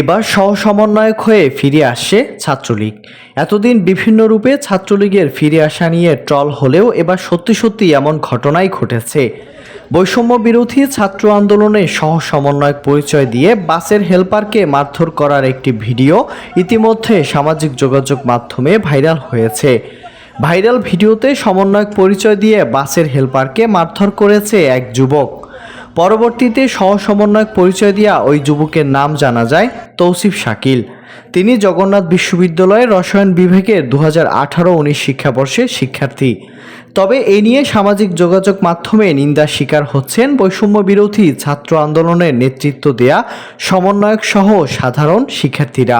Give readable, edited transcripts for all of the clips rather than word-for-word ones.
এবার সহ সমন্বয়ক হয়ে ফিরে আসছে ছাত্রলীগ। এতদিন বিভিন্ন রূপে ছাত্রলীগের ফিরে আসা নিয়ে ট্রল হলেও এবার সত্যি সত্যি এমন ঘটনাই ঘটেছে। বৈষম্য বিরোধী ছাত্র আন্দোলনে সহ সমন্বয়ক পরিচয় দিয়ে বাসের হেলপারকে মারধর করার একটি ভিডিও ইতিমধ্যে সামাজিক যোগাযোগ মাধ্যমে ভাইরাল হয়েছে। ভাইরাল ভিডিওতে সমন্বয়ক পরিচয় দিয়ে বাসের হেলপারকে মারধর করেছে এক যুবক। পরবর্তীতে সহ সমন্বয়ক পরিচয় দেওয়া ওই যুবকের নাম জানা যায় তৌসিফ শাকিল। তিনি জগন্নাথ বিশ্ববিদ্যালয়ের রসায়ন বিভাগের 2018-19 শিক্ষাবর্ষের শিক্ষার্থী। তবে এ নিয়ে সামাজিক যোগাযোগ মাধ্যমে নিন্দার শিকার হচ্ছেন বৈষম্য বিরোধী ছাত্র আন্দোলনের নেতৃত্ব দেয়া সমন্বয়ক সহ সাধারণ শিক্ষার্থীরা।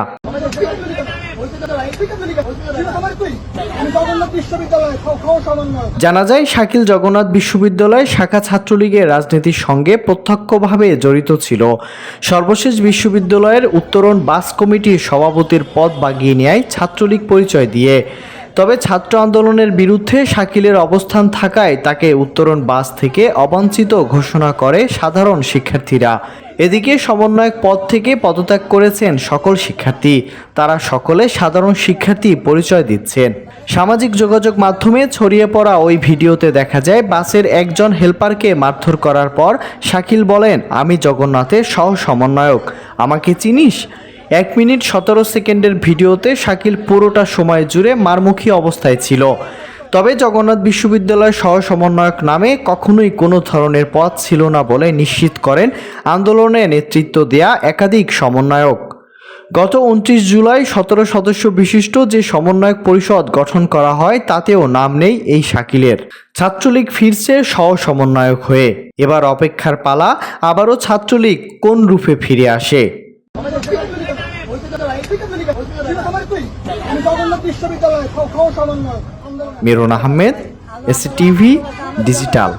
জানা যায় শাকিল জগন্নাথ বিশ্ববিদ্যালয় শাখা ছাত্রলীগের রাজনীতির সঙ্গে প্রত্যক্ষভাবে জড়িত ছিল। সর্বশেষ বিশ্ববিদ্যালয়ের উত্তরণ বাস কমিটির সভাপতির পদ বাগিয়ে নেয় ছাত্রলীগ পরিচয় দিয়ে। তবে ছাত্র আন্দোলনের বিরুদ্ধে শাকিলের অবস্থান থাকায় তাকে উত্তরণ বাস থেকে অবাঞ্ছিত ঘোষণা করে সাধারণ শিক্ষার্থীরা। এদিকে সমন্বয়ক পদ থেকে পদত্যাগ করেছেন সকল শিক্ষার্থী। তারা সকলে সাধারণ শিক্ষার্থী পরিচয় দিচ্ছেন। সামাজিক যোগাযোগ মাধ্যমে ছড়িয়ে পড়া ওই ভিডিওতে দেখা যায় বাসের একজন হেলপারকে মারধর করার পর শাকিল বলেন, আমি জগন্নাথের সহ সমন্বয়ক, আমাকে চিনিস? 1 মিনিট 17 সেকেন্ডের ভিডিওতে শাকিল পুরোটা সময় জুড়ে মারমুখী অবস্থায় ছিল। তবে জগন্নাথ বিশ্ববিদ্যালয় সহ সমন্বয়ক নামে কখনোই কোনো ধরনের পদ ছিল না বলে নিশ্চিত করেন আন্দোলনে নেতৃত্ব দেয়া একাধিক সমন্বয়ক। গত 29 জুলাই 17 সদস্য বিশিষ্ট যে সমন্বয়ক পরিষদ গঠন করা হয় তাতেও নাম নেই এই শাকিলের। ছাত্রলীগ ফিরছে সহ সমন্বয়ক হয়ে। এবার অপেক্ষার পালা, আবারও ছাত্রলীগ কোন রূপে ফিরে আসে। Miran Ahmed, STV digital.